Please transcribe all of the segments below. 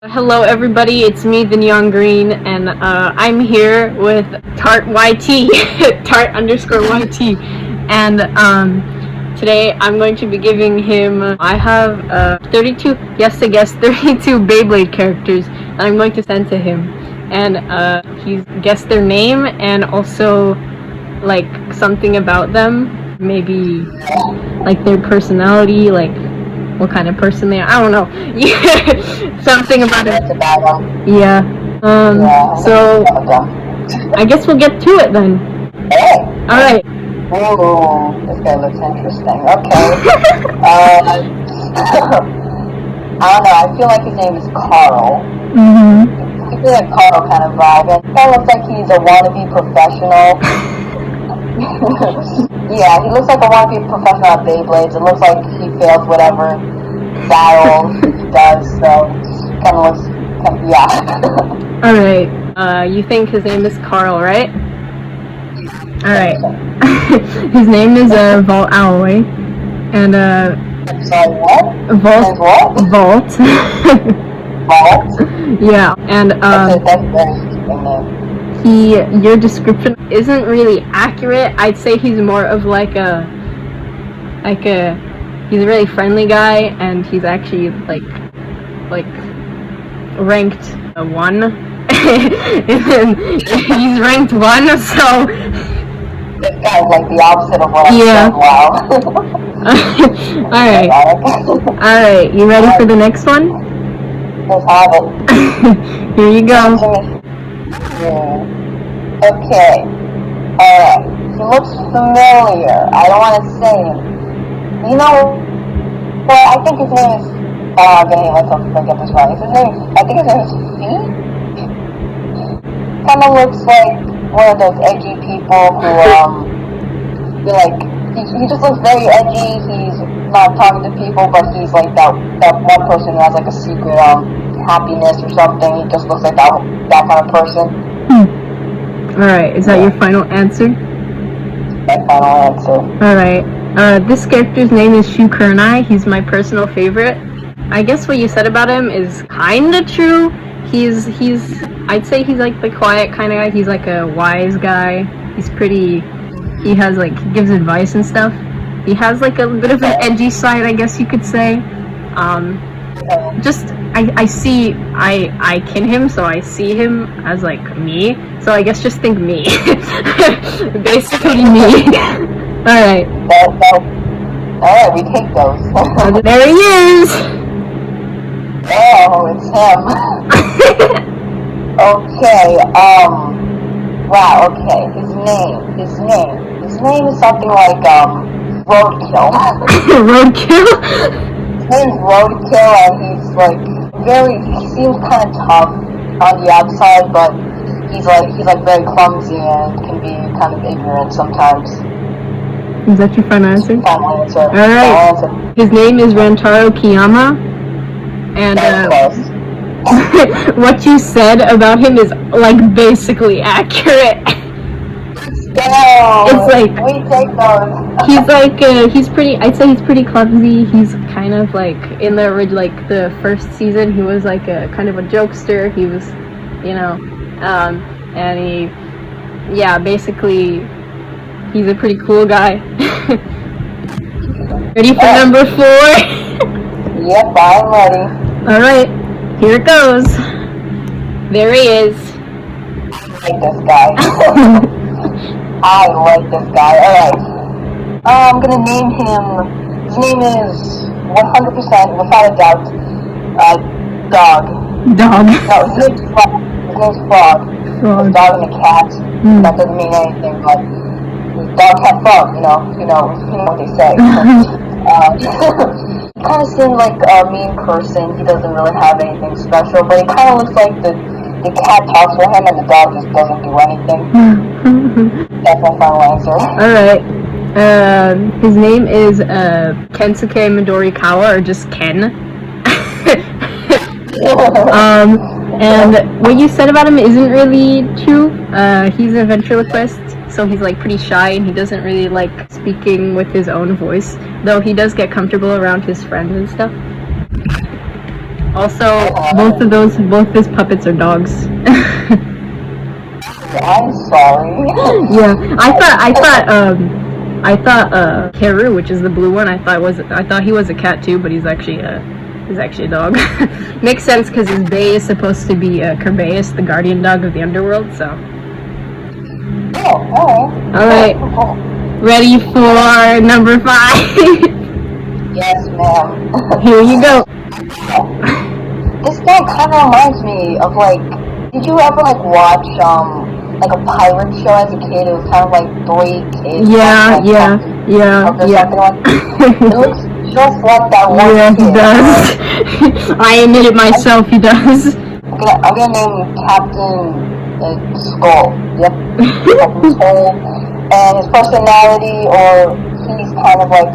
Hello everybody, it's me, the Neon Green, and I'm here with Tart YT, Tart underscore YT, and today I'm going to be giving him, I have 32, yes to guess, 32 Beyblade characters that I'm going to send to him, and he's guessed their name and also like something about them, maybe like their personality, like what kind of person they are. I don't know. Yeah, something about it. Yeah. So I guess we'll get to it then. Hey. All right. Ooh, this guy looks interesting. Okay. I don't know. I feel like his name is Carl. I feel like Carl kind of vibe. And that looks like he's a wannabe professional. Yeah, he looks like a wannabe professional at Beyblades. It looks like he fails whatever battle he does, so kind of looks, yeah. Alright, you think his name is Carl, right? Alright. His name is Vault Alloy. And Sorry, what? Vault. Vault? Yeah, and that's very interesting name. Your description isn't really accurate. I'd say he's more of like he's a really friendly guy, and he's actually like ranked 1. And he's ranked 1, so this guy's like the opposite of what I said. Wow. Alright, you ready for the next one? Let's have it. Here you go. Okay. Alright. He looks familiar. I don't want to say it. You know, well, I think his name is, I'm gonna hate myself if I get this wrong. I think his name is Fee? Kinda looks like one of those edgy people who, you're like, he just looks very edgy. He's not talking to people, but he's like that one person who has like a secret, happiness or something. He just looks like that kind of person. Alright, is that your final answer? My final answer. Alright, this character's name is Shukurnai. He's my personal favorite. I guess what you said about him is kinda true. I'd say he's like the quiet kind of guy. He's like a wise guy. He has like, he gives advice and stuff. He has like a bit of an edgy side, I guess you could say. I kin him, so I see him as like me. So I guess just think me. Basically me. Alright. Alright, we take those. There he is! Oh, it's him. Okay, wow, okay, his name is something like, Roadkill. Roadkill? His name's Roadkill, and he's like, he seems kind of tough on the outside, but he's like very clumsy and can be kind of ignorant sometimes. Is that your final answer? Final answer. Alright. His name is Rantaro Kiyama, and what you said about him is like basically accurate. No, it's like we take those. He's like I'd say he's pretty clumsy. He's kind of like in the first season he was like a kind of a jokester. He was, and basically he's a pretty cool guy. Ready for number 4? Yep, I'm ready. Alright, here it goes. There he is. I like this guy. I like this guy. Alright. I'm gonna name him. His name is 100%, without a doubt, Dog. Dog. No, his name's Frog. His name's Frog. Frog. A dog and a cat. That doesn't mean anything, but dog, cat, frog, you know what they say. He kind of seems like a mean person. He doesn't really have anything special, but it kind of looks like the cat talks for him and the dog just doesn't do anything. That's my final answer. Alright. His name is Kensuke Midorikawa, or just Ken. And what you said about him isn't really true. He's a ventriloquist, so he's like pretty shy and he doesn't really like speaking with his own voice, though he does get comfortable around his friends and stuff. Also, both his puppets are dogs. I'm sorry. Yeah, I thought Keru, which is the blue one, I thought he was a cat too, but he's actually a dog. Makes sense because his Bay is supposed to be Kerbeus, the guardian dog of the underworld. So. Oh, alright. All right. Ready for number 5? Yes, ma'am. Here you go. This guy kind of reminds me of like. Did you ever like watch like a pirate show as a kid? It was kind of like 3 kids. Yeah. It looks just like that one Yeah, kid. he does. I admit it myself, he does. I'm gonna name Captain Skull. Yep. Captain Skull. And his personality, or he's kind of like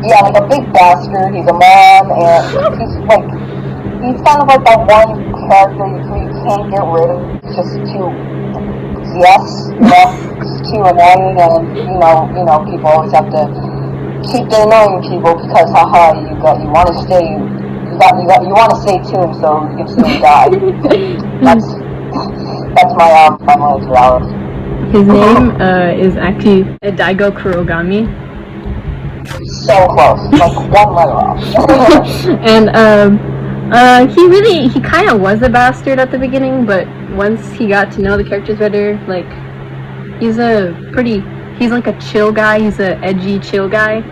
like a big bastard. He's a man, and he's kind of like that one character who you can't get rid of. It's just too, it's too annoying, and you know, people always have to keep the annoying people because, haha, you want to stay, you want to stay tuned, so you can see him die. That's my reality. His name is actually Daigo Kurogami. So close, like one letter off. And he kind of was a bastard at the beginning, but once he got to know the characters better, like he's like a chill guy. He's a edgy chill guy.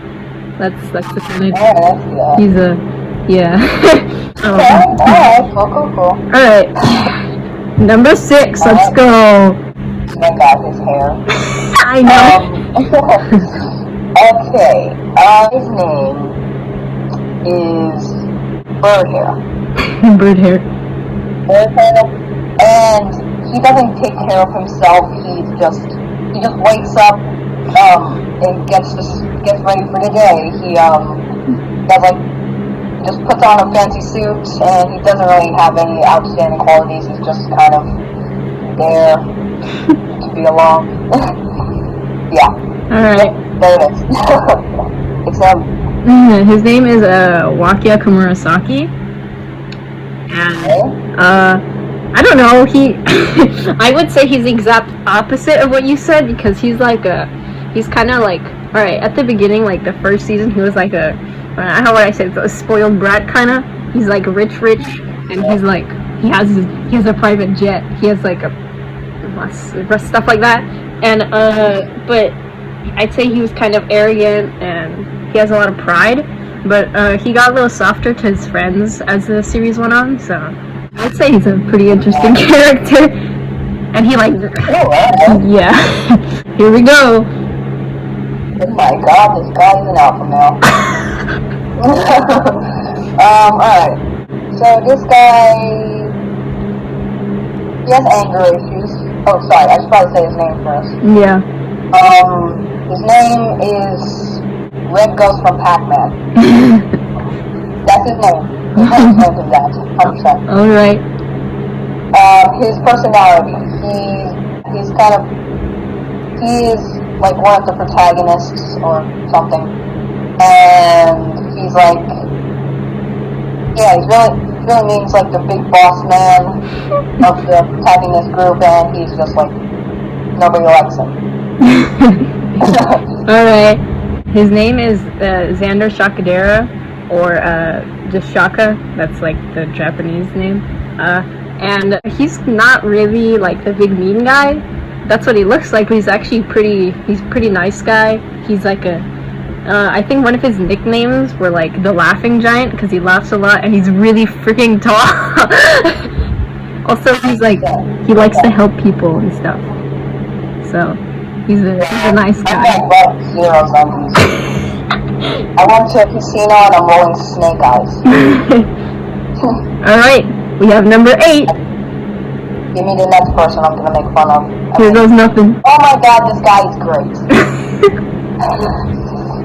That's the kind of. He's a Alright, cool. Alright, number 6. Let's go. My God, his hair. I know. Okay, his name is Bird Hair. Bird Hair. And he doesn't take care of himself. He just wakes up and gets ready for the day. He just puts on a fancy suit, and he doesn't really have any outstanding qualities. He's just kind of there to be along. Yeah. Alright. There it is. It's him. His name is Wakia Komurasaki. And I don't know, I would say he's the exact opposite of what you said, because he's kind of like, alright, at the beginning, like the first season, he was like how would I say it, a spoiled brat kind of. He's like rich, and he's like, he has a private jet, he has like stuff like that, and but I'd say he was kind of arrogant, and he has a lot of pride, but he got a little softer to his friends as the series went on, so I'd say he's a pretty interesting character. And he yeah. Here we go. Oh my God, this guy is an alpha male. Alright. So this guy, he has anger issues. Oh, sorry, I should probably say his name first. Yeah. His name is Red Ghost from Pac-Man. That's his name. His name's named him that, 100%. Alright. His personality, he is like one of the protagonists or something, and he's like, he's really means like the big boss man of the protagonist group, and he's just like, nobody likes him. Alright. His name is Xander Shakadera, or just Shaka. That's like the Japanese name. And he's not really like the big mean guy. That's what he looks like, but he's actually he's a pretty nice guy. He's like I think one of his nicknames were like the laughing giant, because he laughs a lot, and he's really freaking tall. Also, he likes to help people and stuff. So, he's a nice guy. I love zero zombies. I went to a casino and I'm rolling snake eyes. Alright, we have number 8. Give me the next person I'm gonna make fun of. Here goes nothing. Oh my God, this guy is great.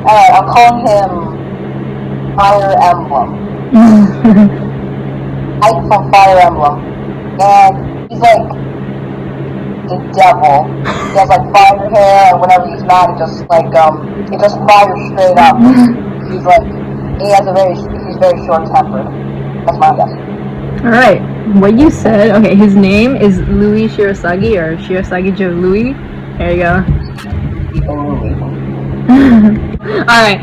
Alright, I'm calling him Fire Emblem. Ike from Fire Emblem. And he's like the devil. He has like fire hair, and whenever he's mad, it just fires straight up. He's very short-tempered. That's my guess. Alright, what you said, okay, his name is Louis Shirasagi, or Shirasagi Joe Louis. There you go. Alright,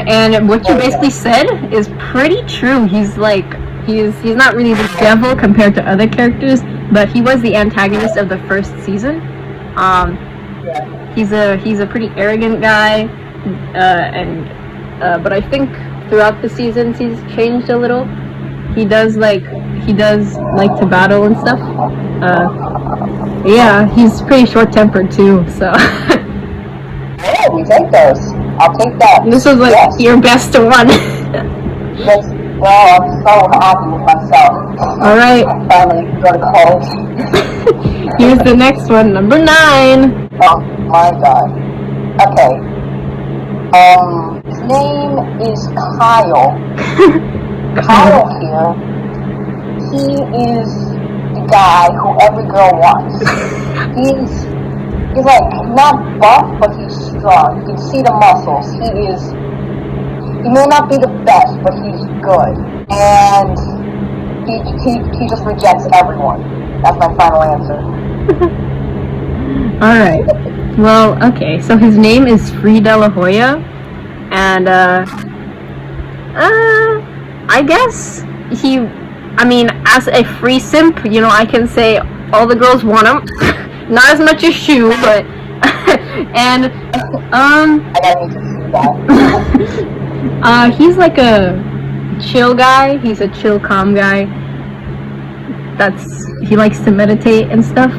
and what you basically said is pretty true. He's like, he's not really the devil compared to other characters, but he was the antagonist of the first season. He's a pretty arrogant guy, but I think throughout the seasons he's changed a little. He does like to battle and stuff. Yeah, he's pretty short-tempered too, so. Yeah, we take those. I'll take that. This was like your best one. Yes. Well, I'm so happy with myself. Alright. I finally go to college. Here's the next one, number 9. Oh my god. Okay. His name is Kyle. Kyle here, he is the guy who every girl wants. He's like not buff, but he's strong. You can see the muscles. He may not be the best, but he's good. And he just rejects everyone. That's my final answer. Alright. Well, okay, so his name is Free De La Hoya, and I guess as a free simp, you know, I can say all the girls want him. Not as much as Shu, but and I gotta need to see that. he's like a chill guy. He's a chill, calm guy. He likes to meditate and stuff.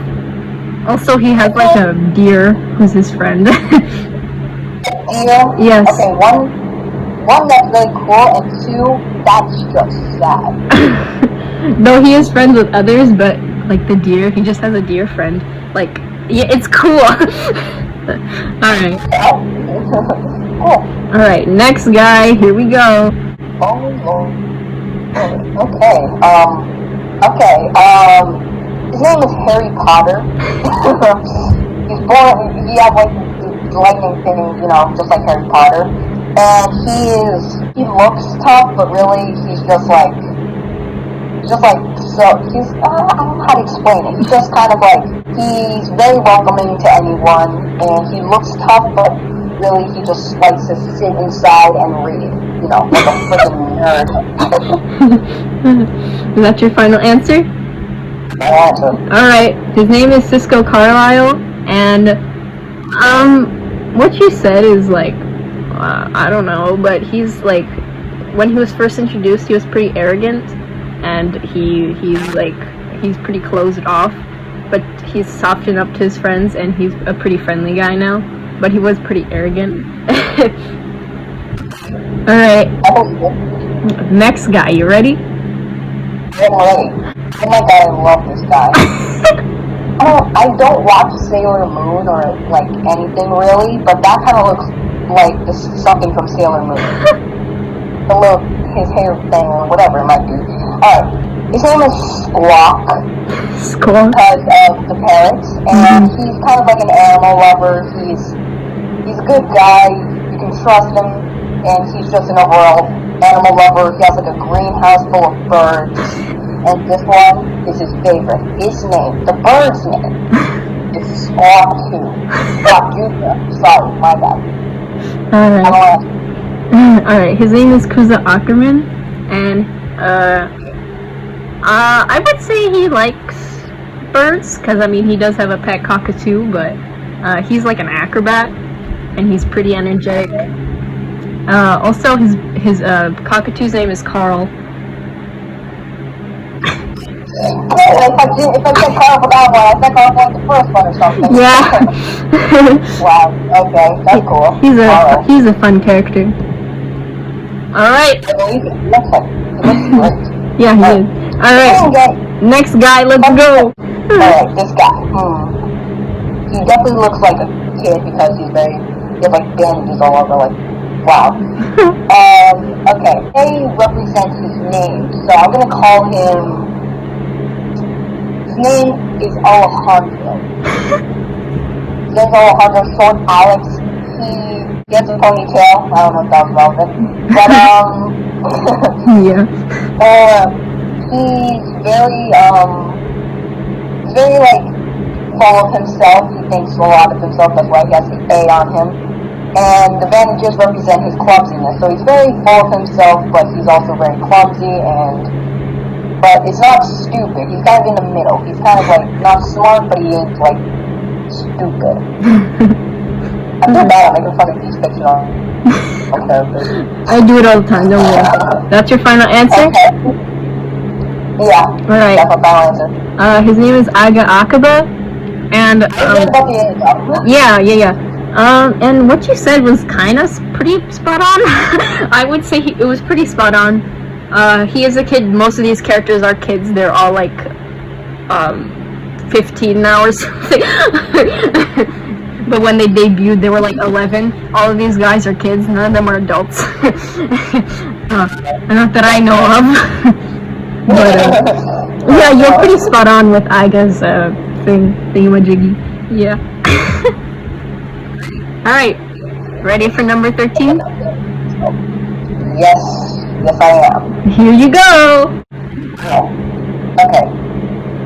Also, he has like a deer who's his friend. Deer? Yes. Okay, one that's really cool, and 2, that's just sad. Though he is friends with others, but like the deer, he just has a deer friend. Like, yeah, it's cool. Alright. Cool. Alright, next guy, here we go. Okay, his name is Harry Potter. He's born, he has like the lightning thing, you know, just like Harry Potter. And he looks tough, but really he's just like, I don't know how to explain it. He's just kind of like, he's very welcoming to anyone, and he looks tough, but really he just likes to sit inside and read, you know, like a freaking nerd. Is that your final answer? My answer. Alright, his name is Cisco Carlisle, and, what you said is like, I don't know, but he's like, when he was first introduced, he was pretty arrogant, and he's pretty closed off, but he's softened up to his friends, and he's a pretty friendly guy now, but he was pretty arrogant. Alright, next guy, you ready? I'm ready. Oh my god, I love this guy. I don't watch Sailor Moon or like anything really, but that kind of looks like something from Sailor Moon. His hair thing or whatever it might be. Alright, his name is Squawk. Squawk? Because of the parrots, and he's kind of like an animal lover. He's a good guy, you can trust him, and he's just an overall animal lover. He has like a greenhouse full of birds, and this one is his favorite. His name, the bird's name, is Squawk 2. Squawk Junior. Sorry, my bad. Alright, his name is Kuza Ackerman, and I would say he likes birds, because I mean he does have a pet cockatoo, but he's like an acrobat, and he's pretty energetic. Also, his cockatoo's name is Carl. If I said Carl for that one, I said Carl for like the first one or something. Yeah. Wow. Okay, that's cool. He's a fun character. All right. He looks great. Yeah, he is. All right. Next guy, let's go. Alright, this guy. He definitely looks like a kid because he has like bandages all over. Like, wow. Okay. They represent his name, so I'm gonna call him. His name is Alejandro. His name's Alejandro, short Alex. He has a ponytail. I don't know if that was relevant. But, Yeah. He's very like full of himself. He thinks a lot of himself. That's why he has the A on him. And the bandages represent his clumsiness. So he's very full of himself, but he's also very clumsy. But it's not stupid. He's kind of in the middle. He's kind of like not smart, but he ain't like stupid. I feel bad. I'm making fun of these fictional characters. I do it all the time, don't worry. That's your final answer? Okay. Yeah. Alright. That's my final answer. His name is Aga Akaba, and yeah. And what you said was kind of pretty spot on. I would say it was pretty spot on. He is a kid. Most of these characters are kids. They're all like 15 now or something. But when they debuted, they were like 11. All of these guys are kids. None of them are adults. Not that I know of. But yeah, you're pretty spot on with Aga's thingamajiggy. Yeah. Alright. Ready for number 13? Yes, I am. Here you go! Okay.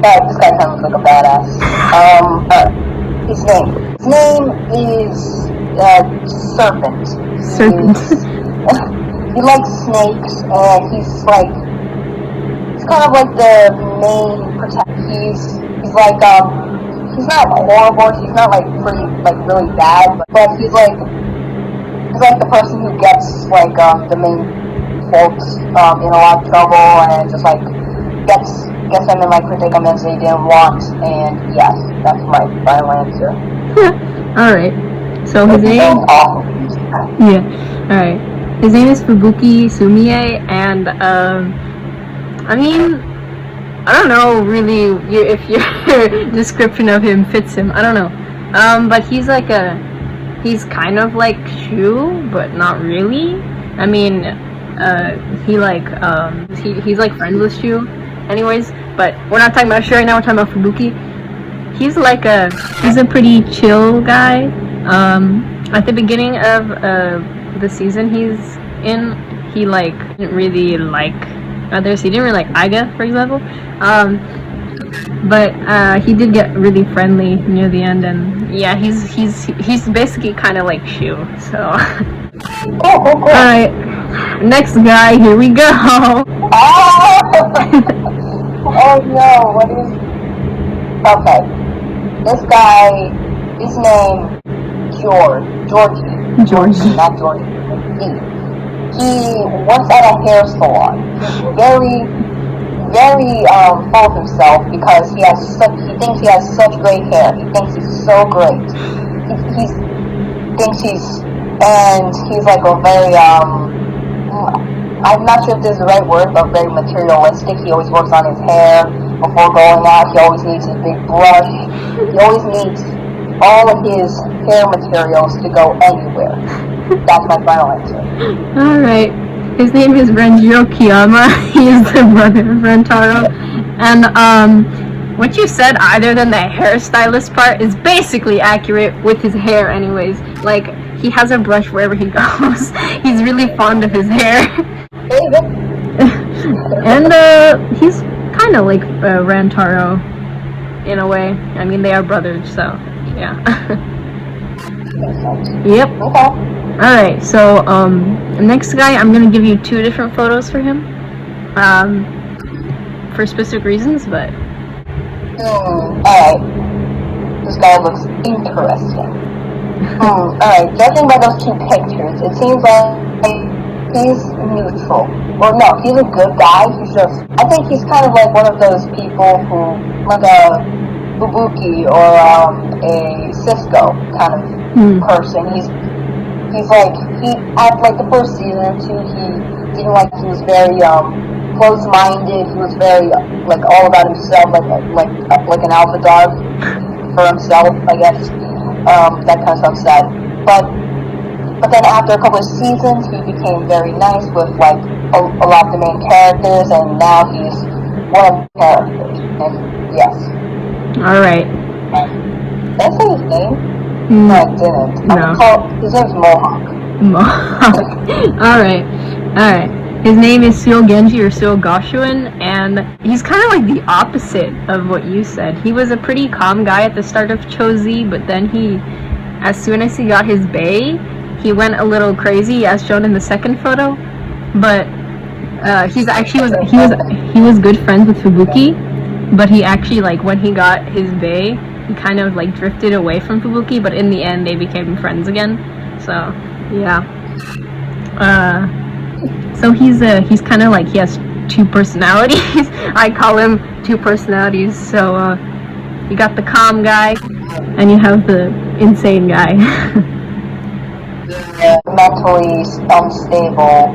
This guy sounds like a badass. His name is Serpent. Serpent. He likes snakes, and he's kind of like the main protector. He's like he's not horrible. He's not like really bad, but he's like the person who gets like the main folks in a lot of trouble, and just like gets them in like predicaments they didn't want. And yes, that's my final answer. Alright. So his name. Yeah. Alright. His name is Fubuki Sumie, and I mean, I don't know really if your description of him fits him. I don't know. But he's kind of like Shu, but not really. I mean, he's like friends with Shu, anyways. But we're not talking about Shu right now. We're talking about Fubuki. He's a pretty chill guy. At the beginning of the season he's in, he didn't really like others. He didn't really like Aiga, for example. But he did get really friendly near the end, and yeah, he's basically kind of like Shu. So. Cool. Alright, next guy. Here we go. Oh no! What is? Okay, this guy. His name Georgie, not Georgie. He works at a hair salon. He's very full of himself because he thinks he has such great hair. He thinks he's so great. He thinks he's like a very I'm not sure if this is the right word, but very materialistic. He always works on his hair before going out. He always needs his big brush. He always needs all of his hair materials to go anywhere. That's my final answer. Alright. His name is Renjiro Kiyama. He is the brother of Rentaro. And what you said, other than the hairstylist part, is basically accurate with his hair anyways. Like, he has a brush wherever he goes. He's really fond of his hair. And he's kind of like Rantaro in a way. I mean, they are brothers, so yeah. Yep. Okay. Alright, so next guy, I'm gonna give you two different photos for him. For specific reasons, but alright. This guy looks interesting. Alright, judging by those two pictures, it seems like he's neutral. Or no, he's a good guy. I think he's kind of like one of those people who, like a Fubuki or a Cisco kind of person. At like the first season or two, he was very close-minded. He was very like all about himself, like an alpha dog for himself, I guess. That kind of stuff said. But then after a couple of seasons, he became very nice with like a lot of the main characters, and now he's one of the characters. And yes. All right. Did I say his name? No, I didn't. No. His name's Mohawk. Alright. His name is Suo Genji or Suo Goshuin, and he's kind of like the opposite of what you said. He was a pretty calm guy at the start of Chozi, but then as soon as he got his bae, he went a little crazy, as shown in the second photo. But he was good friends with Fubuki, but he actually, like, when he got his bae, he kind of like drifted away from Fubuki, but in the end they became friends again. So yeah. So he's kind of like, he has two personalities. I call him two personalities. So you got the calm guy, and you have the insane guy. Mentally unstable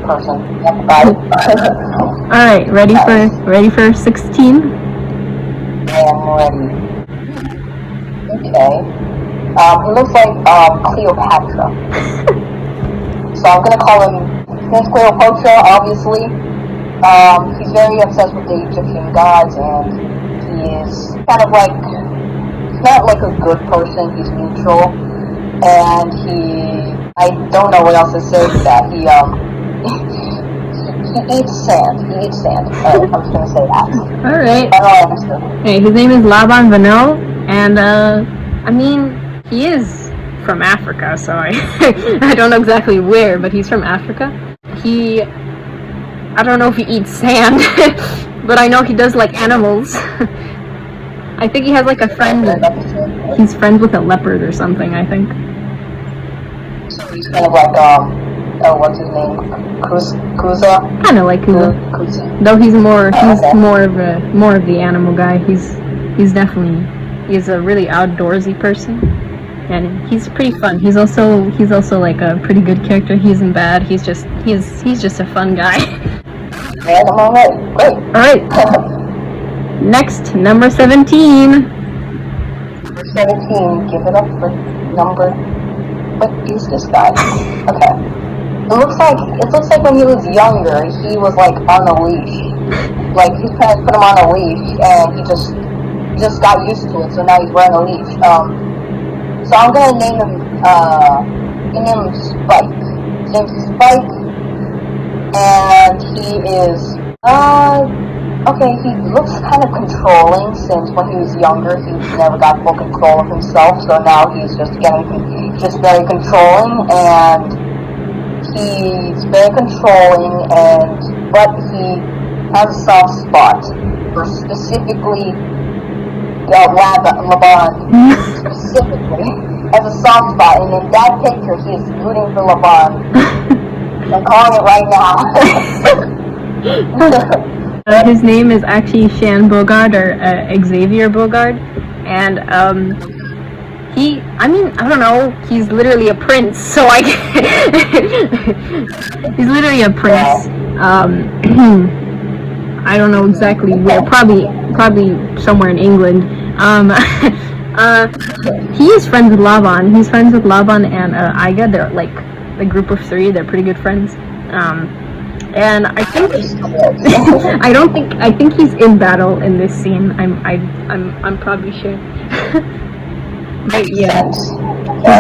person. All right, ready for 16? I am ready. Okay. He looks like Cleopatra. So I'm gonna call him Prince Cleopatra, obviously. He's very obsessed with the Egyptian gods, and he is kind of like, he's not like a good person, he's neutral, and I don't know what else to say to that. He eats sand. I'm just gonna say that. Alright. Hey, his name is Laban Vanel, and I mean, he is from Africa, so I don't know exactly where, but he's from Africa. I don't know if he eats sand, but I know he does like animals. I think he has like a friend he's friends with a leopard or something, I think. So he's kind of like, what's his name? Kuza? Kinda like Kuza. Though he's more of the animal guy. He's a really outdoorsy person. And he's pretty fun. He's also like a pretty good character. He isn't bad. He's just a fun guy. And I'm alright. Great. Alright. Next, number 17. Number 17. Give it up for number. What is this guy? Okay. It looks like when he was younger, he was like on a leash. Like his parents put him on a leash, and he just got used to it. So now he's wearing a leash. So I'm gonna name him Spike. His name's Spike, and he is, okay, he looks kind of controlling, since when he was younger, he never got full control of himself, so now he's just very controlling, and he's very controlling, but he has a soft spot for specifically Laban specifically has a soft spot, and in that picture he is rooting for Laban. I'm calling it right now. His name is actually Shan Bogard, or Xavier Bogard, and I don't know, he's literally a prince, so he's literally a prince. I don't know exactly where, probably somewhere in England. He is friends with Laban. He's friends with Laban and Aiga. They're like a group of three. They're pretty good friends. And I think I think he's in battle in this scene. I'm probably sure. But yeah, he's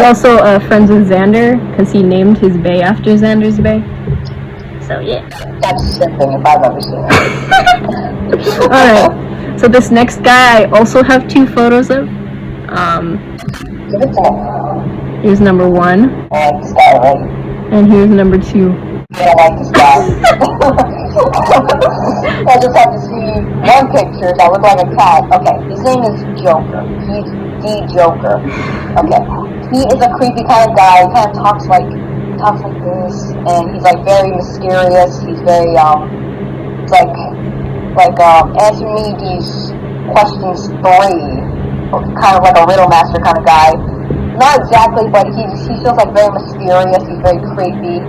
also friends with Xander because he named his bae after Xander's bae. So yeah. That's something if I've ever seen it. Alright. So this next guy I also have two photos of. Here's number 1. I like this guy, right? And here's number 2. I don't like this guy. I just have to see one picture that looks like a cat. Okay, his name is Joker. He's the Joker. Okay. He is a creepy kind of guy. He kind of talks like this, and he's like very mysterious. He's very answer me these questions 3, kind of like a riddle master kind of guy. Not exactly, but he feels like very mysterious. He's very creepy.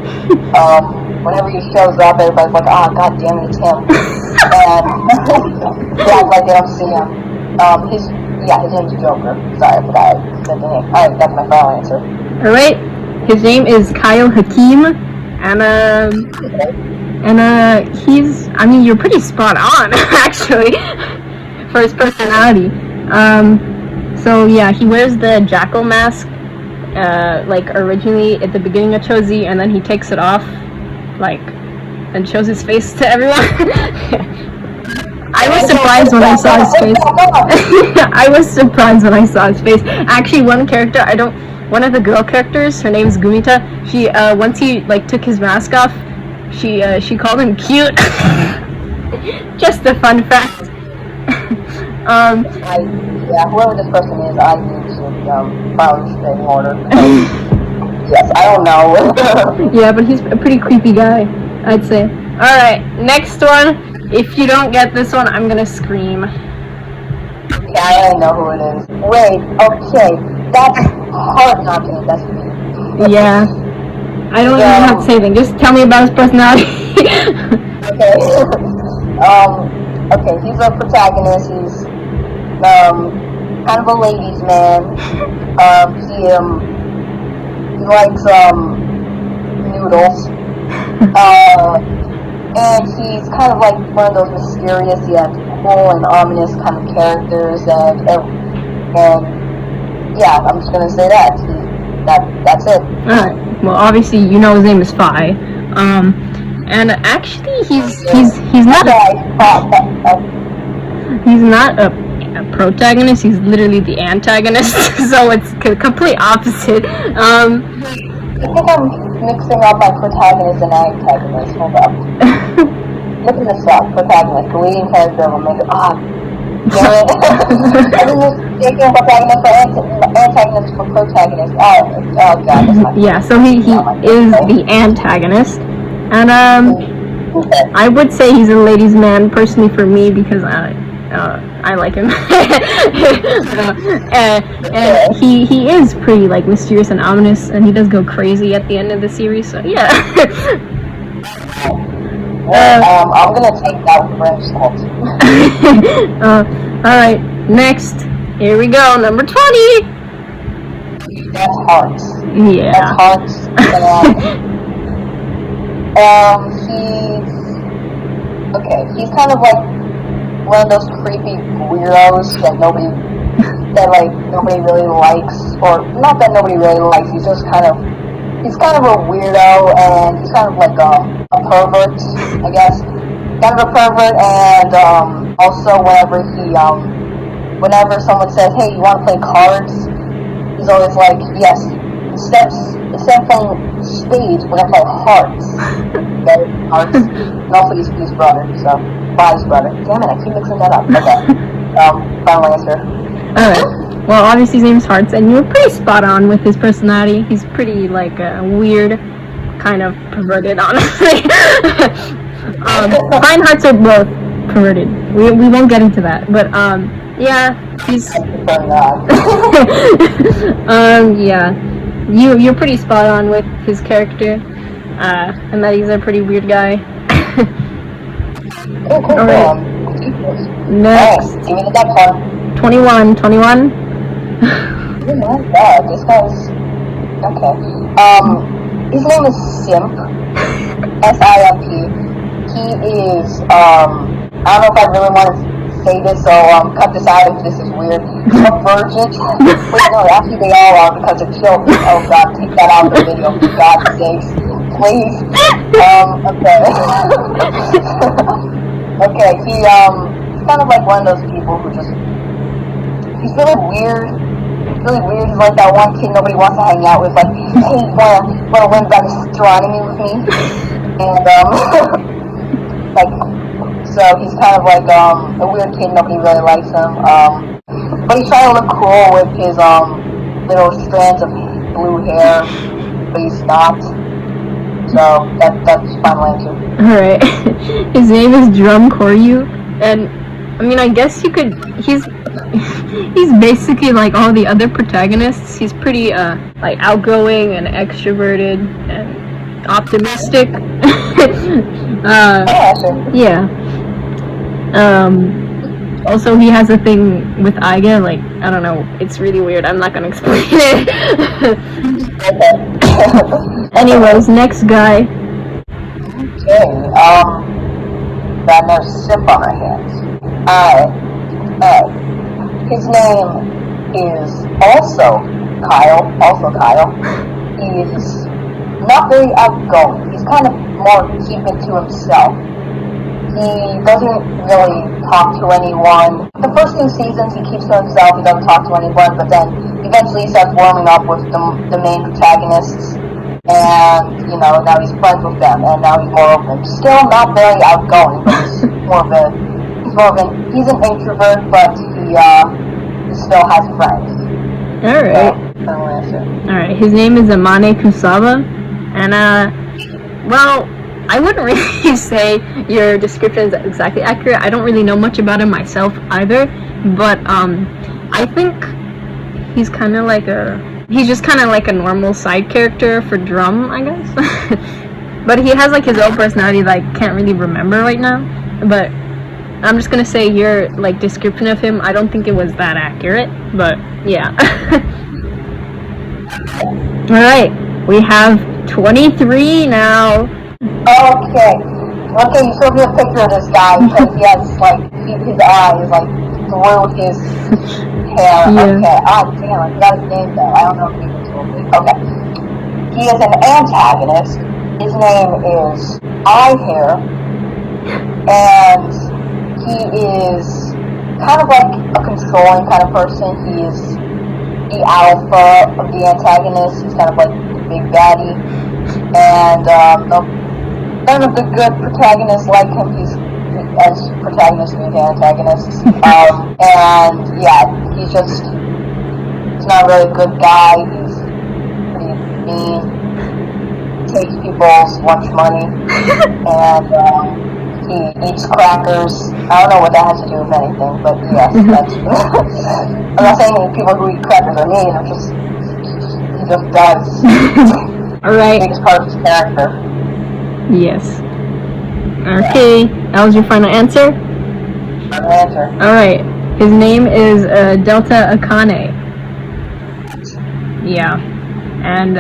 Whenever he shows up, everybody's like, "Oh, god damn it, it's him." And yeah, like they don't see him. His name's Joker. Sorry, I forgot I said the name. Alright, that's my final answer. Alright. His name is Kyle Hakim, and you're pretty spot on, actually, for his personality. So yeah, he wears the jackal mask, like originally at the beginning of Chozi, and then he takes it off, like and shows his face to everyone. I was surprised when I saw his face. I was surprised when I saw his face. Actually, one of the girl characters, her name's Gumita. She once he like took his mask off, she called him cute. Just a fun fact. Whoever this person is, I need to file a restraining order. Yes, I don't know. Yeah, but he's a pretty creepy guy, I'd say. Alright, next one. If you don't get this one, I'm gonna scream. Yeah, I already know who it is. Wait, okay. That's hard not to. That's me. Yeah. I don't even have to say anything. Just tell me about his personality. Okay. Okay, he's a protagonist. He's kind of a ladies' man. He likes noodles. And he's kind of like one of those mysterious yet cool and ominous kind of characters, and yeah, I'm just gonna say that. That's it. Alright. Well, obviously you know his name is Phi. And actually he's not a protagonist. He's literally the antagonist. So it's complete opposite. I think I'm mixing up my protagonist and antagonist. Hold up. Look at this up. Protagonist, the leading character of a major. Damn it. I was mistaking protagonist for antagonist for protagonist. Oh god. That's not yeah, so he is the antagonist. And I would say he's a ladies' man personally for me because I like him. And he is pretty like mysterious and ominous, and he does go crazy at the end of the series. So yeah. I'm gonna take that with French salt. Alright, next. Here we go, number 20. That's Hearts. Yeah. That's Hearts. He's kind of like one of those creepy weirdos that nobody really likes, or not that nobody really likes. He's kind of a weirdo, and he's kind of like a pervert, I guess. Kind of a pervert, and also whenever someone says, "Hey, you want to play cards?" he's always like, "Yes." Instead of playing spades, we're gonna play hearts. Okay, hearts. And also he's brother, so Bob's brother. Damn it, I keep mixing that up. Okay. Final answer. Alright. Well, obviously his name's Hearts, and you were pretty spot on with his personality. He's pretty like weird, kind of perverted, honestly. Fine Hearts are both perverted. We won't get into that, but yeah, he's yeah. You're pretty spot on with his character, and that he's a pretty weird guy. Cool. Alright. Next. Right, give me the next one. 21. Oh my god, this guy's... Okay. His name is Simp. S-I-M-P. He is, I don't know if I really want to say this, so cut this out if this is weird. He's a virgin. Wait, no, actually they all are because it killed me. Oh god, take that out of the video, for God's sakes. Please. Okay, he's kind of like one of those people who just... He's really weird. He's like that one kid nobody wants to hang out with. Like, hey, you wanna learn about astronomy with me? And, so he's kind of like, a weird kid, nobody really likes him. But he's trying to look cool with his, little strands of blue hair, but he's not. So, that's final answer. Alright. His name is Drum Koryu, and, I mean, I guess you could, he's basically like all the other protagonists. He's pretty, like, outgoing and extroverted and optimistic. Yeah. Also, he has a thing with Aiga, like, I don't know, it's really weird, I'm not gonna explain it. Anyways, next guy. Okay, got no sip on our hands. His name is also Kyle. He's not very outgoing. He's kind of more keep it to himself. He doesn't really talk to anyone. The first 2 seasons he keeps to himself, he doesn't talk to anyone, but then eventually he starts warming up with the main protagonists, and, you know, now he's friends with them, and now he's more open. Still not very outgoing, but he's he's an introvert, but he still has friends. Alright. So, Alright, his name is Amane Kusaba, and, well, I wouldn't really say your description is exactly accurate. I don't really know much about him myself either, but I think he's kind of like he's just kind of like a normal side character for Drum, I guess. But he has like his own personality that I can't really remember right now. But I'm just gonna say your like description of him, I don't think it was that accurate, but yeah. Alright, we have 23 now. Okay, you showed me a picture of this guy because he has like his eye is like through his hair. Yeah. Okay, damn, I forgot his name though. I don't know if people told me. Okay, he is an antagonist. His name is Hair, and he is kind of like a controlling kind of person. He is the alpha of the antagonist. He's kind of like the big baddie, and none of the good protagonists like him. He's as protagonists meet the antagonists. And yeah, he's not really a good guy. He's pretty mean. Takes people's lunch money, and he eats crackers. I don't know what that has to do with anything, but yes, that's. I'm not saying people who eat crackers are mean. He just does. All right. Biggest part of his character. Yes. Okay, that was your final answer? Final answer. Alright, his name is Delta Akane. Yeah. And,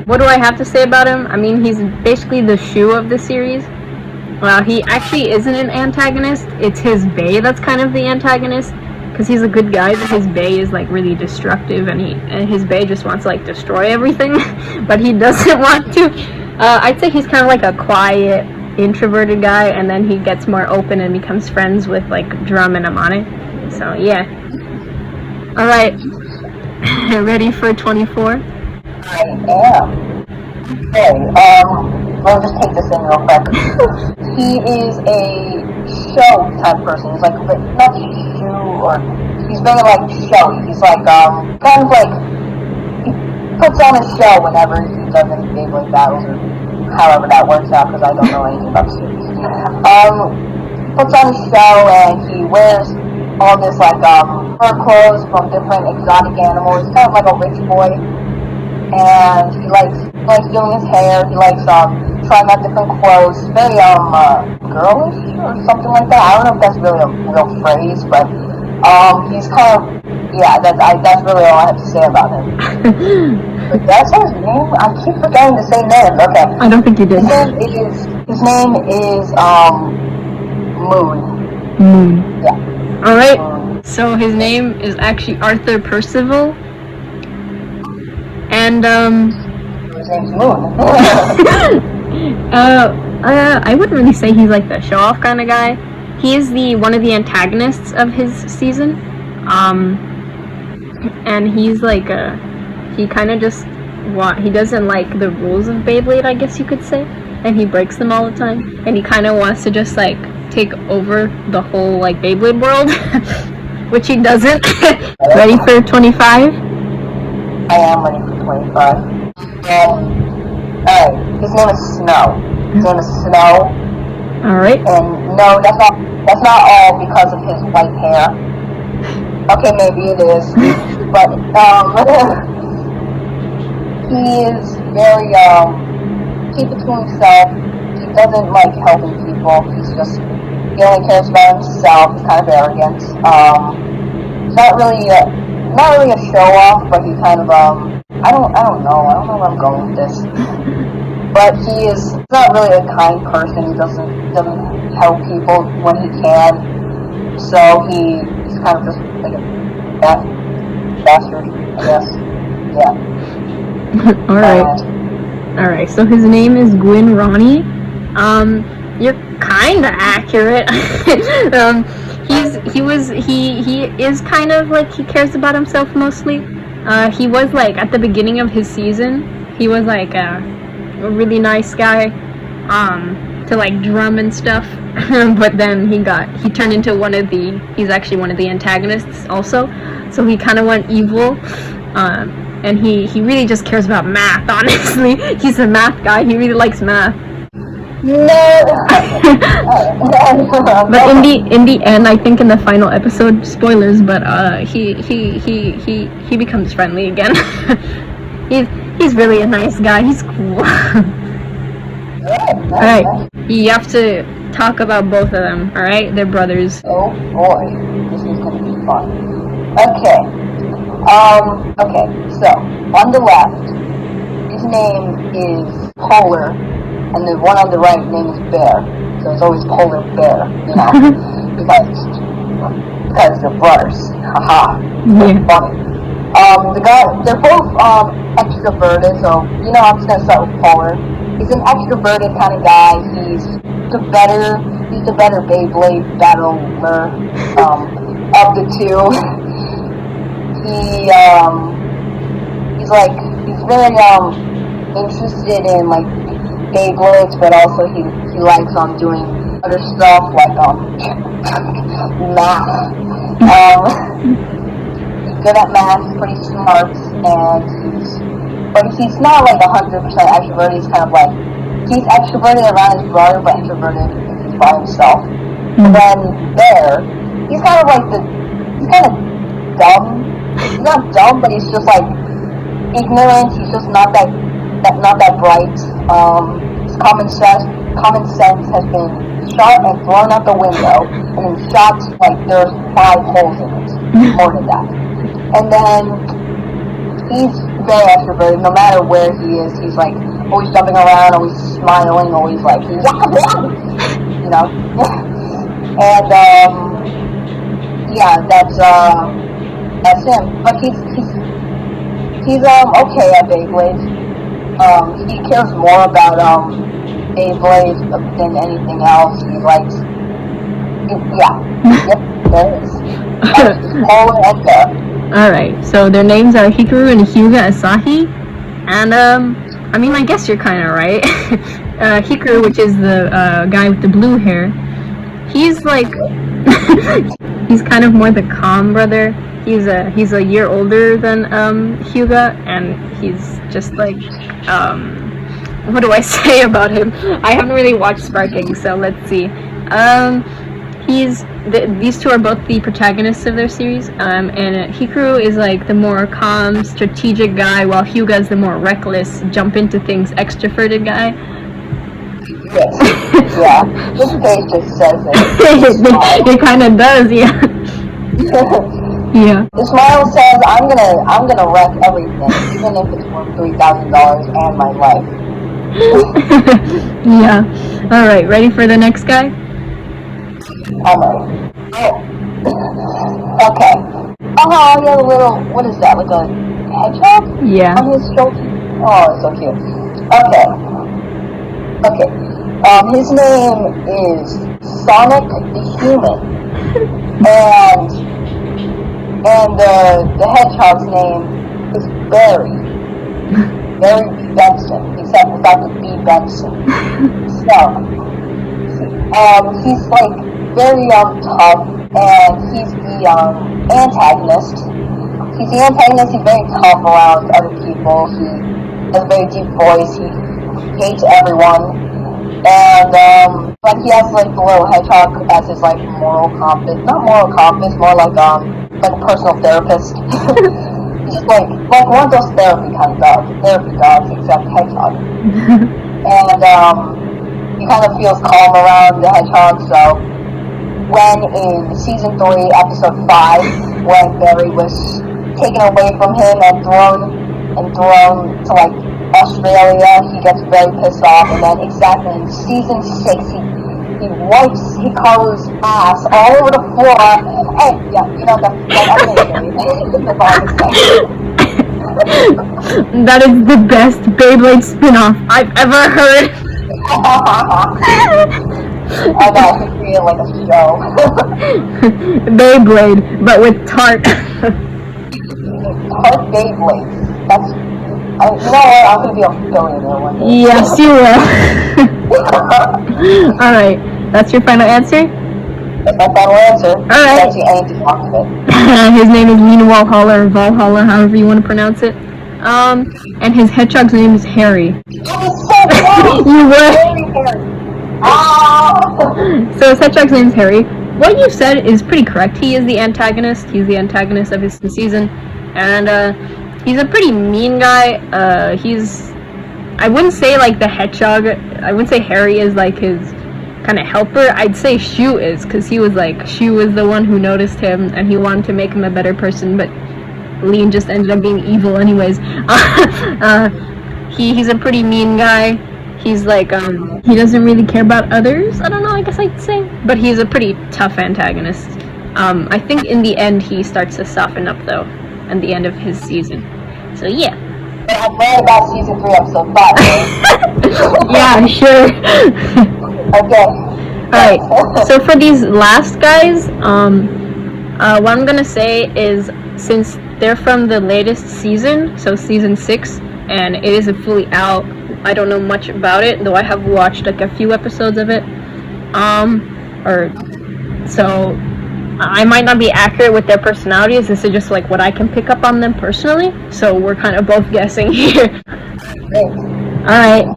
what do I have to say about him? I mean, he's basically the shoe of the series. Well, he actually isn't an antagonist. It's his bae that's kind of the antagonist. Because he's a good guy, but his bae is, like, really destructive, and his bae just wants to, like, destroy everything. But he doesn't want to. I'd say he's kind of like a quiet, introverted guy, and then he gets more open and becomes friends with like Drum and Amane. So yeah. Alright. Ready for 24? I am. Okay, we'll just take this in real quick. He is a show type person. He's like, not shoe, or he's very like showy. He's like, kind of like, puts on a show whenever he does any Beyblade battles, or however that works out, because I don't know anything about the series. Puts on a show, and he wears all this, like, fur clothes from different exotic animals. He's kind of like a rich boy, and he likes doing his hair. He likes, trying out different clothes. Very, girlish, or something like that. I don't know if that's really a real phrase, but, he's kind of, yeah, that's really all I have to say about him. But that's his name? I keep forgetting to say names. Okay. I don't think you did. His name is Moon. Moon. Yeah. Alright, so his name is actually Arthur Percival. And, His name's Moon. I wouldn't really say he's like the show-off kind of guy. He is one of the antagonists of his season. And he's like he kind of just he doesn't like the rules of Beyblade, I guess you could say, and he breaks them all the time, and he kind of wants to just like take over the whole like Beyblade world, which he doesn't. Ready for 25? I am ready for 25. Alright, his name is Snow. His name is Snow. Alright. And no, that's not all because of his white hair. Okay, maybe it is, but he is very keep it to himself. He doesn't like helping people. He only cares about himself. He's kind of arrogant. He's not really a show off, but he kind of I don't know where I'm going with this. But he's not really a kind person. He doesn't help people when he can. So he's kind of just like a bastard, I guess. Yeah. Alright. Alright, so his name is Gwyn Ronnie. You're kinda accurate. He is kind of like, he cares about himself mostly. He was like, at the beginning of his season, he was like a really nice guy, to like drum and stuff. But then he turned into he's actually one of the antagonists also. So he kind of went evil. And he really just cares about math, honestly. He's a math guy. He really likes math. No. But in the end, I think in the final episode, spoilers, but he becomes friendly again. he's really a nice guy. He's cool. Alright, you have to talk about both of them, alright? They're brothers. Oh boy, this is gonna be fun. Okay. Okay, so, on the left, his name is Polar, and the one on the right name is Bear. So it's always Polar Bear, you know, because they're brothers. Haha. Yeah. Funny. They're both, extroverted, so, you know, I'm just gonna start with Polar. He's an extroverted kind of guy. He's the better Beyblade battler, of the two. He's very interested in like Beyblades, but also he likes doing other stuff like math. He's good at math, he's pretty smart, but he's not like 100% extroverted. He's kind of like, he's extroverted around his brother, but introverted if he's by himself. And then Bear, he's kind of dumb. He's not dumb, but he's just like ignorant. He's just not that bright. His common sense has been shot and thrown out the window, and then shot like there's 5 holes in it, more than that. And then he's very extroverted. No matter where he is, he's like always jumping around, always smiling, always like you know. And yeah, that's him. But he's okay at Beyblades. He cares more about Beyblades than anything else. He likes, yep, there it is. Polar and Bear. Alright, so their names are Hikaru and Hyuga Asahi, and I mean, I guess you're kind of right. Hikaru, which is the guy with the blue hair, he's like, he's kind of more the calm brother. He's a year older than Hyuga, and he's just like, what do I say about him? I haven't really watched Sparking, so let's see. These two are both the protagonists of their series, and Hikaru is like the more calm, strategic guy, while Hyuga is the more reckless, jump into things, extroverted guy. Yes. Yeah. This page just says it. It kind of does, yeah. Yeah. The smile says, I'm gonna wreck everything, even if it's worth $3,000 and my life. Yeah. Alright, ready for the next guy? I'm ready. Okay. Oh, he has a little, what is that, like a hedgehog? Yeah. On his shoulder? Oh, it's so cute. Okay. His name is Sonic the Human. And the hedgehog's name is Barry B. Benson, except without the B. Benson. So, he's like very tough, and he's the antagonist. He's the antagonist. He's very tough around other people. He has a very deep voice. He hates everyone. And but he has like the little hedgehog as his like moral compass. Not moral compass, more like a personal therapist. Just like one of those therapy dogs, except hedgehog. And he kind of feels calm around the hedgehog. So when in season 3, episode 5, when Barry was taken away from him and thrown to like Australia, he gets very pissed off, and then exactly in season 6, he wipes Hikaru's ass all over the floor. Hey, yeah, you know, that's I'm gonna say. That's all I'm gonna say. That is the best Beyblade spin-off I've ever heard. I know, I could create like a show. Beyblade, but with Tart. Tart Beyblade. That's... you know what? I'm gonna be a billionaire one day. Yes, you will. Alright, that's your final answer? That's my final answer. Alright. I don't see anything wrong with it. His name is Lean Valhalla, or Valhalla, however you want to pronounce it. And his hedgehog's name is Harry. You were. So his hedgehog's name is Harry. What you said is pretty correct. He is the antagonist. He's the antagonist of his season, and he's a pretty mean guy. I wouldn't say like the hedgehog. I wouldn't say Harry is like his kind of helper. I'd say Shu is, because Shu was the one who noticed him and he wanted to make him a better person, but Lean just ended up being evil anyways. He's a pretty mean guy. He's like, he doesn't really care about others, I don't know, I guess I'd say. But he's a pretty tough antagonist. I think in the end he starts to soften up though, at the end of his season. So yeah. I'm worried about season 3, episode 5. Yeah, sure. Okay. Alright, so for these last guys, what I'm gonna say is, since they're from the latest season, so season 6, and it isn't fully out, I don't know much about it, though I have watched like a few episodes of it. So I might not be accurate with their personalities. This is just like what I can pick up on them personally. So we're kind of both guessing here. Alright.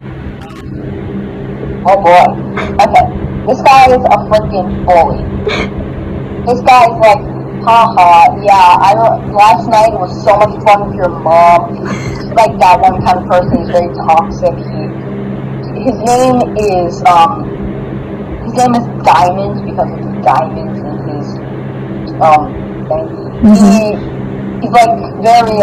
Oh boy. Okay. This guy is a freaking bully. This guy is like, haha, yeah, last night was so much fun with your mom. He's like that one kind of person. He's very toxic. His name is Diamond, because of the diamonds in his thing. He's like very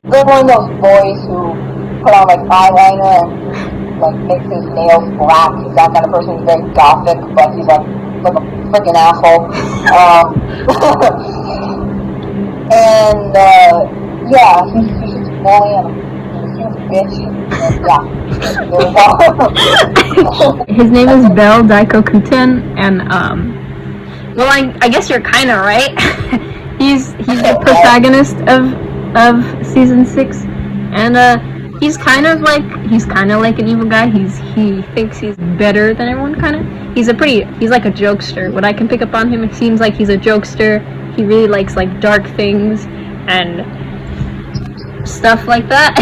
they're one of those boys who put on like eyeliner and like makes his nails black. He's that kind of person. He's very gothic, but he's like a freaking asshole. And yeah, he's just a bully and a huge bitch. And, yeah, there we go. His name is Bell Daikokuten, and well, I guess you're kind of right. he's the protagonist of season 6, and he's kind of like an evil guy. He thinks he's better than everyone, kind of. He's like a jokester. What I can pick up on him, it seems like he's a jokester. He really likes like dark things and stuff like that.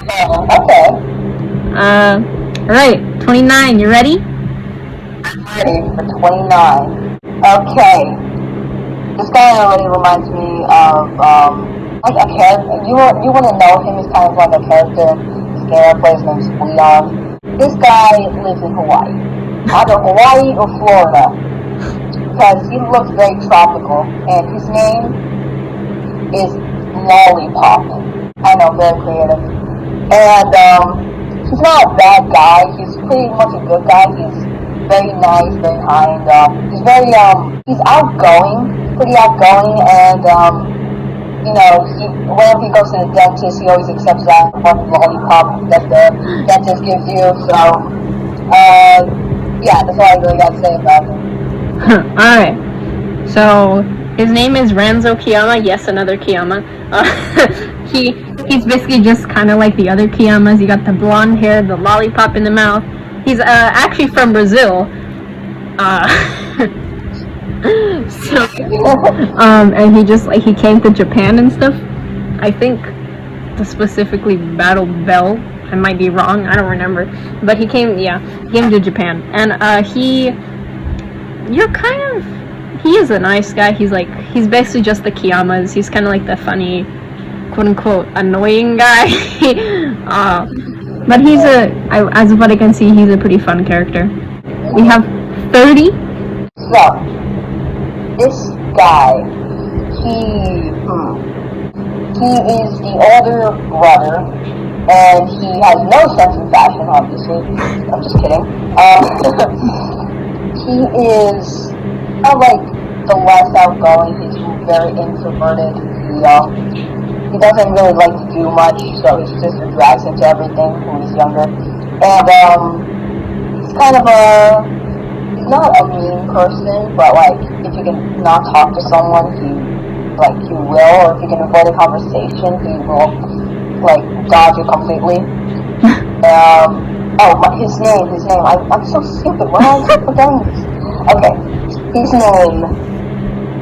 Okay. Alright, 29, you ready? I'm ready for 29. Okay. This guy already reminds me of like a character. You want to know him as kind of like a character. This game I play, his name's Leon. This guy lives in Hawaii. Either Hawaii or Florida. Because he looks very tropical, and his name is Lollipop. I know, very creative. And he's not a bad guy. He's pretty much a good guy. He's very nice, very kind. He's very he's outgoing, pretty outgoing, and you know, whenever he goes to the dentist, he always accepts that one lollipop that the dentist gives you. So yeah, that's all I really got to say about him. Alright, so his name is Ranzo Kiyama. Yes, another Kiyama. He's basically just kind of like the other Kiyamas. You got the blonde hair, the lollipop in the mouth. He's actually from Brazil. And he came to Japan and stuff. I think to specifically battle Bell. I might be wrong. I don't remember. But he came to Japan, and he is a nice guy. He's basically just the Kiyamas. He's kind of like the funny, quote unquote, annoying guy. But as of what I can see, he's a pretty fun character. We have 30. So, this guy, he is the older brother, and he has no sense of fashion, obviously. I'm just kidding. He is not like the less outgoing. He's very introverted. He he doesn't really like to do much, so his sister drags him to everything when he's younger. And he's kind of he's not a mean person, but like if you can not talk to someone, he will, or if you can avoid a conversation, he will like dodge it completely. His name, I'm so stupid, why am I forgetting this? Okay, his name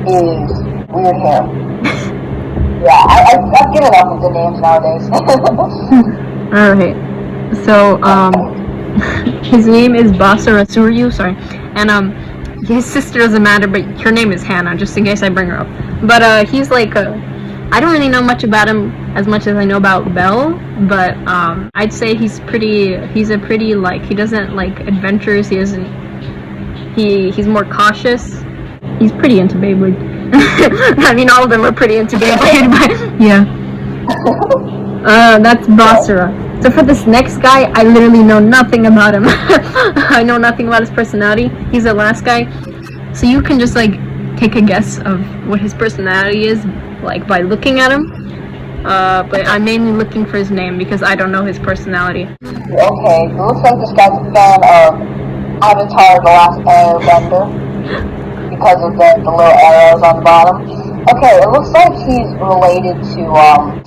is Weird Hair. Yeah, I've given up with the names nowadays. Alright, so, his name is Basara Suryu, sorry, and, his sister doesn't matter, but her name is Hannah, just in case I bring her up. But, he's like, I don't really know much about him as much as I know about Belle, but, I'd say he's a pretty, like, he doesn't like adventures, he's more cautious. He's pretty into Beyblade. I mean, all of them are pretty into Beyblade, but, yeah. That's Basara. So for this next guy, I literally know nothing about him. I know nothing about his personality. He's the last guy. So you can just, like, take a guess of what his personality is, like, by looking at him. But I'm mainly looking for his name because I don't know his personality. Okay, it looks like this guy's a fan of Avatar: The Last Airbender because of the little arrows on the bottom. Okay, it looks like he's related to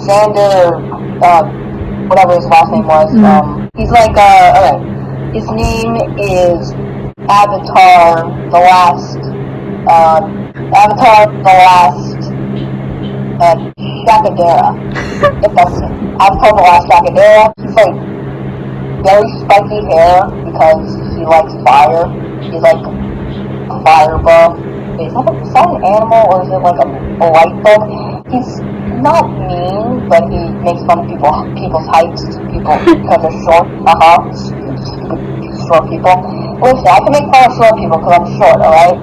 Xander, whatever his last name was. He's like alright. His name is Avatar: The Last Shakadera. If that's it. Avatar: The Last Shakadera. He's like very spiky hair because he likes fire. He's like a fire buff. Is that an animal or is it like a light bug? He's not mean, but he makes fun of people's heights, because they're short. Stupid short people. Listen, I can make fun of short people because I'm short, alright?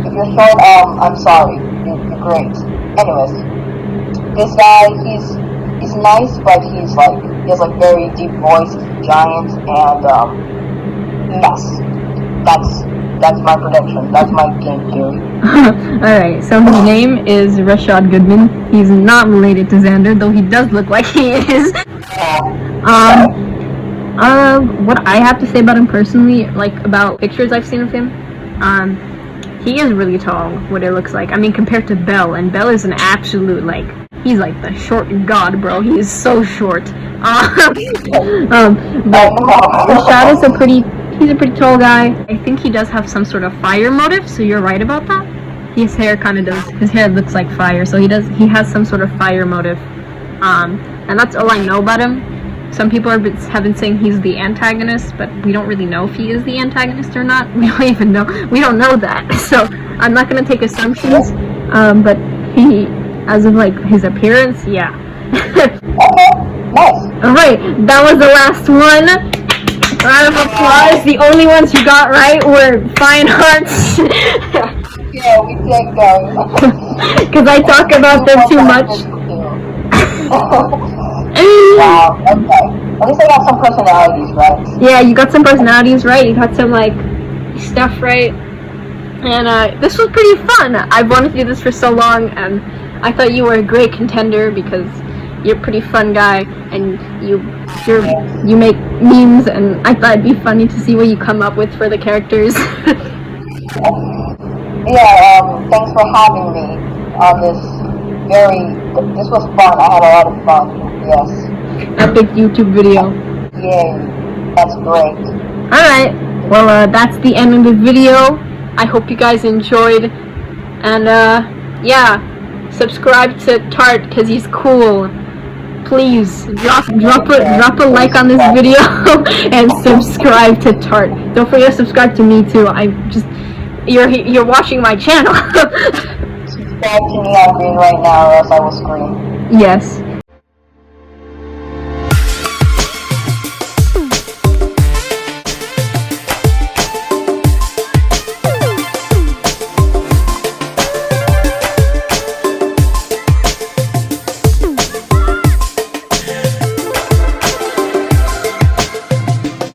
If you're short, I'm sorry. You're great. Anyways, this guy, he's nice, but he has like very deep voice, giant, and yes, that's my prediction. That's my game theory. Alright, so his name is Rashad Goodman. He's not related to Xander, though he does look like he is. What I have to say about him personally, like about pictures I've seen of him, he is really tall, what it looks like. I mean, compared to Belle, and Belle is an absolute, like, he's like the short god, bro. He is so short. But Rashad is he's a pretty tall guy. I think he does have some sort of fire motive, so you're right about that. His hair kind of does. His hair looks like fire, so he has some sort of fire motive. And that's all I know about him. Some people have been saying he's the antagonist, but we don't really know if he is the antagonist or not. We don't even know. We don't know that. So I'm not going to take assumptions. But as of like his appearance, yeah. Nice. Alright, that was the last one. Round of applause. The only ones you got right were Fine Hearts. Yeah, we did go. Because I talk about them too much. Wow, okay. At least I got some personalities right. Yeah, you got some personalities right. You got some, like, stuff right. And, this was pretty fun. I've wanted to do this for so long, and I thought you were a great contender because you're a pretty fun guy, and you make memes, and I thought it'd be funny to see what you come up with for the characters. Yeah, thanks for having me on this this was fun. I had a lot of fun, yes. Epic YouTube video. Yay, that's great. Alright, well, that's the end of the video. I hope you guys enjoyed, and, yeah, subscribe to Tart, because he's cool. Please, drop a like on this video, and subscribe to Tart. Don't forget to subscribe to me, too. You're watching my channel. Subscribe to Neon Green right now, or else I will scream. Yes.